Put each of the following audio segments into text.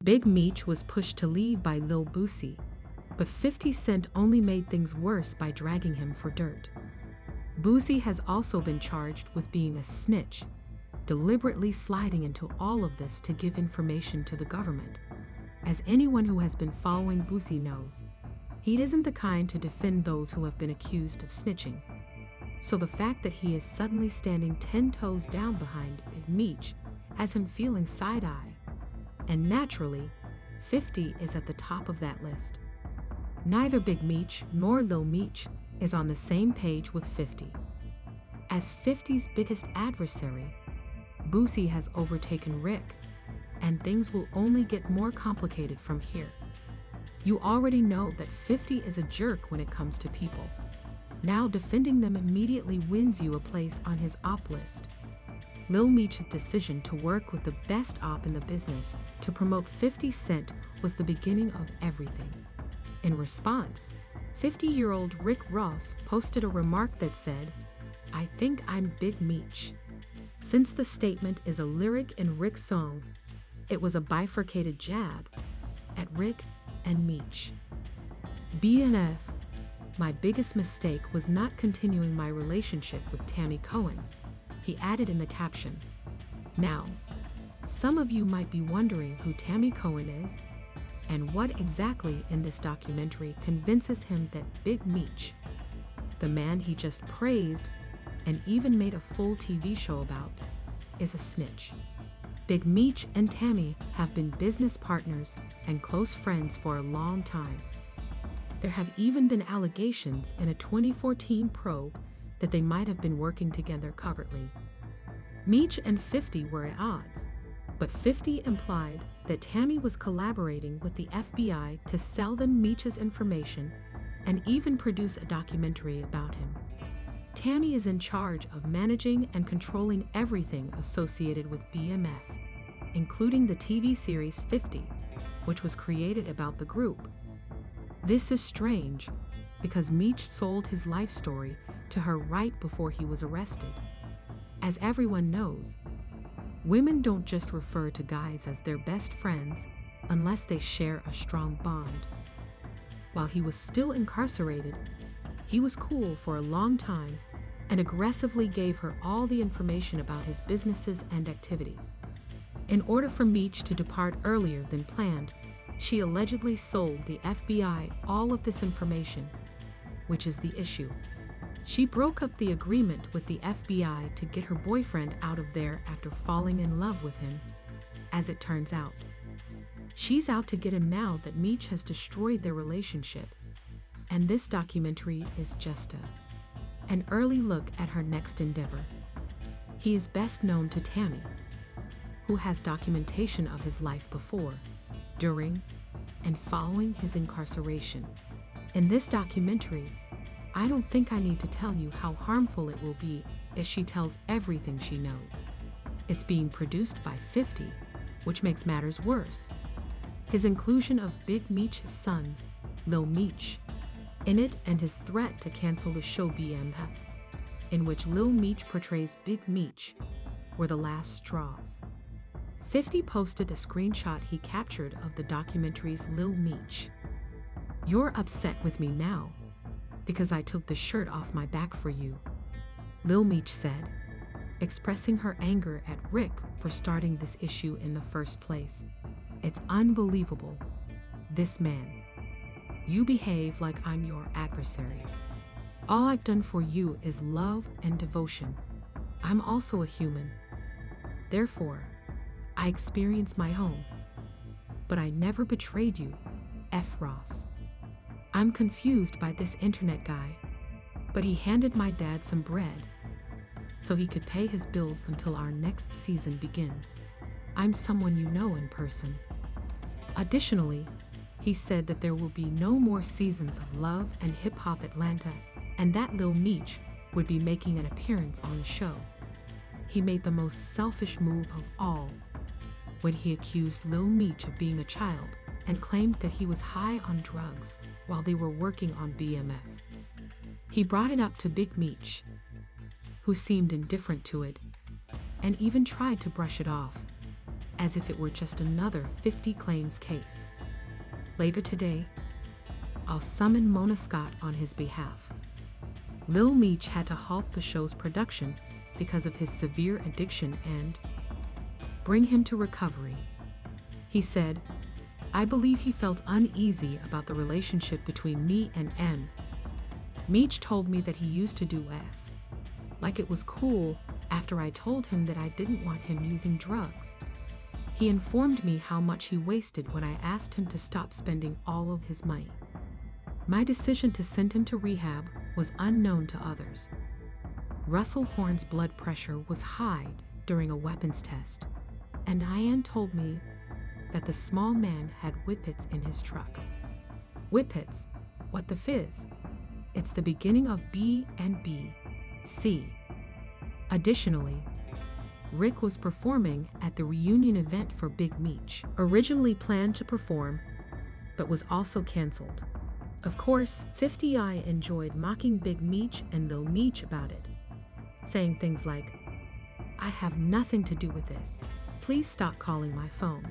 Big Meech was pushed to leave by Lil Boosie, but 50 Cent only made things worse by dragging him for dirt. Boosie has also been charged with being a snitch, deliberately sliding into all of this to give information to the government. As anyone who has been following Boosie knows, he isn't the kind to defend those who have been accused of snitching. So the fact that he is suddenly standing 10 toes down behind Big Meech has him feeling side-eye. And naturally, 50 is at the top of that list. Neither Big Meech nor Lil Meech is on the same page with 50. As 50's biggest adversary, Boosie has overtaken Rick, and things will only get more complicated from here. You already know that 50 is a jerk when it comes to people. Now defending them immediately wins you a place on his op list. Lil Meech's decision to work with the best op in the business to promote 50 Cent was the beginning of everything. In response, 50-year-old Rick Ross posted a remark that said, "I think I'm Big Meech." Since the statement is a lyric in Rick's song, it was a bifurcated jab at Rick and Meech. BNF, my biggest mistake was not continuing my relationship with Tammy Cohen, he added in the caption. Now, some of you might be wondering who Tammy Cohen is and what exactly in this documentary convinces him that Big Meech, the man he just praised and even made a full TV show about, is a snitch. Big Meech and Tammy have been business partners and close friends for a long time. There have even been allegations in a 2014 probe that they might have been working together covertly. Meech and 50 were at odds, but 50 implied that Tammy was collaborating with the FBI to sell them Meech's information and even produce a documentary about him. Tammy is in charge of managing and controlling everything associated with BMF, including the TV series 50, which was created about the group. This is strange because Meech sold his life story to her right before he was arrested. As everyone knows, women don't just refer to guys as their best friends unless they share a strong bond. While he was still incarcerated, he was cool for a long time and aggressively gave her all the information about his businesses and activities. In order for Meech to depart earlier than planned, she allegedly sold the FBI all of this information, which is the issue. She broke up the agreement with the FBI to get her boyfriend out of there after falling in love with him, as it turns out. She's out to get him now that Meech has destroyed their relationship, and this documentary is just an early look at her next endeavor. He is best known to Tammy, who has documentation of his life before, during, and following his incarceration. In this documentary, I don't think I need to tell you how harmful it will be if she tells everything she knows. It's being produced by 50, which makes matters worse. His inclusion of Big Meech's son, Lil Meech, in it and his threat to cancel the show BMF, in which Lil Meech portrays Big Meech, were the last straws. 50 posted a screenshot he captured of the documentary's Lil Meech. "You're upset with me now because I took the shirt off my back for you," Lil Meech said, expressing her anger at Rick for starting this issue in the first place. "It's unbelievable. This man. You behave like I'm your adversary. All I've done for you is love and devotion. I'm also a human. Therefore, I experience my own. But I never betrayed you, F. Ross. I'm confused by this internet guy, but he handed my dad some bread so he could pay his bills until our next season begins. I'm someone you know in person." Additionally, he said that there will be no more seasons of Love and Hip Hop Atlanta and that Lil Meech would be making an appearance on the show. He made the most selfish move of all when he accused Lil Meech of being a child and claimed that he was high on drugs while they were working on BMF. He brought it up to Big Meech, who seemed indifferent to it and even tried to brush it off. as if it were just another 50 claims case. Later today, I'll summon Mona Scott on his behalf. Lil Meech had to halt the show's production because of his severe addiction and bring him to recovery. He said, "I believe he felt uneasy about the relationship between me and M. Meech told me that he used to do less. Like it was cool after I told him that I didn't want him using drugs. He informed me how much he wasted when I asked him to stop spending all of his money. My decision to send him to rehab was unknown to others. Russell Horn's blood pressure was high during a weapons test, and Ian told me that the small man had whippets in his truck." Whippets, what the fizz? It's the beginning of B and B, C. Additionally, Rick was performing at the reunion event for Big Meech, originally planned to perform, but was also canceled. Of course, 50i enjoyed mocking Big Meech and Lil Meech about it, saying things like, "I have nothing to do with this. Please stop calling my phone.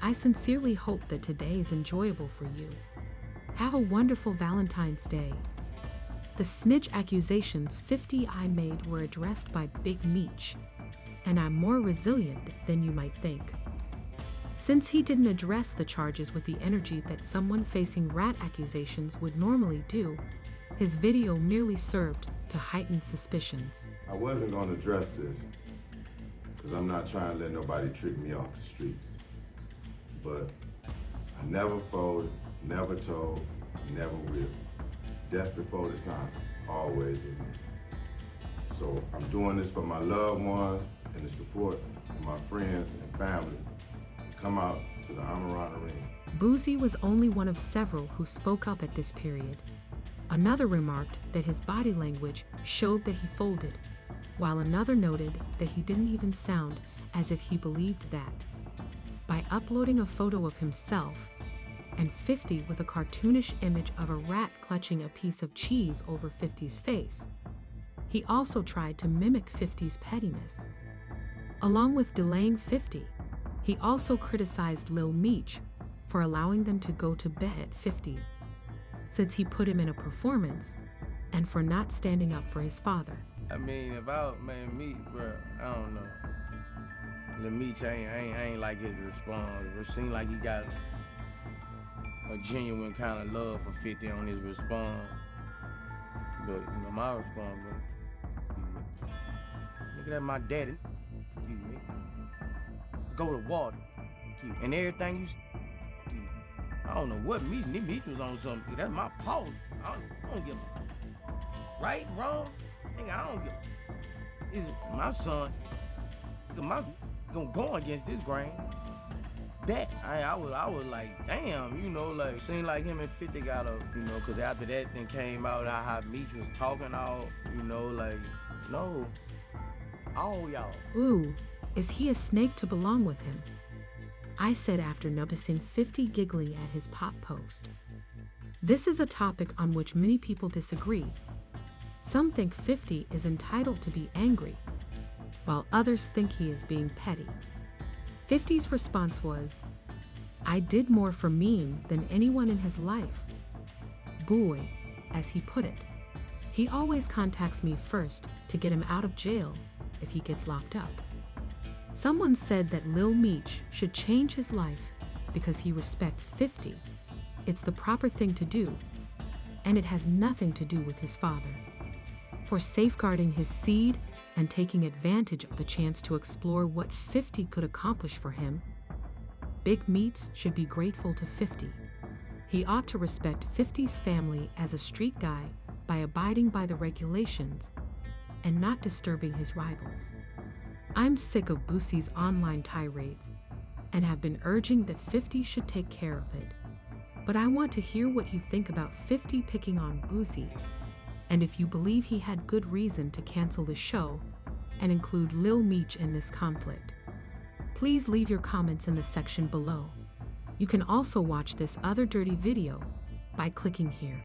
I sincerely hope that today is enjoyable for you. Have a wonderful Valentine's Day." The snitch accusations 50i made were addressed by Big Meech, and I'm more resilient than you might think. Since he didn't address the charges with the energy that someone facing rat accusations would normally do, his video merely served to heighten suspicions. I wasn't going to address this because I'm not trying to let nobody trick me off the streets. But I never folded, never told, never will. Death before the sign, always with me. So I'm doing this for my loved ones and the support of my friends and family. Come out to the Amarana Arena. Boosie was only one of several who spoke up at this period. Another remarked that his body language showed that he folded, while another noted that he didn't even sound as if he believed that. By uploading a photo of himself and 50 with a cartoonish image of a rat clutching a piece of cheese over 50's face, he also tried to mimic 50's pettiness. Along with delaying 50, he also criticized Lil Meech for allowing them to go to bed at 50, since he put him in a performance, and for not standing up for his father. I mean, if I, man, Meech, bro, I don't know. Lil Meech, I ain't like his response. It seemed like he got a genuine kind of love for 50 on his response. But, you know, my response was, look at that, my daddy. Let's go to water. And everything you, I don't know what Meech was on something. That's my pause. I don't give a right, wrong. Nigga, I don't give a. It's my son. My gonna go against this grain. That I was like, damn, you know, like seemed like him and 50 got a, you know, cause after that then came out how Meech was talking all, you know, like, no, all y'all. Ooh, is he a snake to belong with him? I said after noticing 50 giggling at his pop post. This is a topic on which many people disagree. Some think 50 is entitled to be angry, while others think he is being petty. 50's response was, "I did more for Meme than anyone in his life. Boy," as he put it. He always contacts me first to get him out of jail if he gets locked up. Someone said that Lil Meech should change his life because he respects 50. It's the proper thing to do, and it has nothing to do with his father. For safeguarding his seed and taking advantage of the chance to explore what 50 could accomplish for him, Big Meech should be grateful to 50. He ought to respect 50's family as a street guy by abiding by the regulations and not disturbing his rivals. I'm sick of Boosie's online tirades and have been urging that 50 should take care of it. But I want to hear what you think about 50 picking on Boosie, and if you believe he had good reason to cancel the show and include Lil Meech in this conflict. Please leave your comments in the section below. You can also watch this other dirty video by clicking here.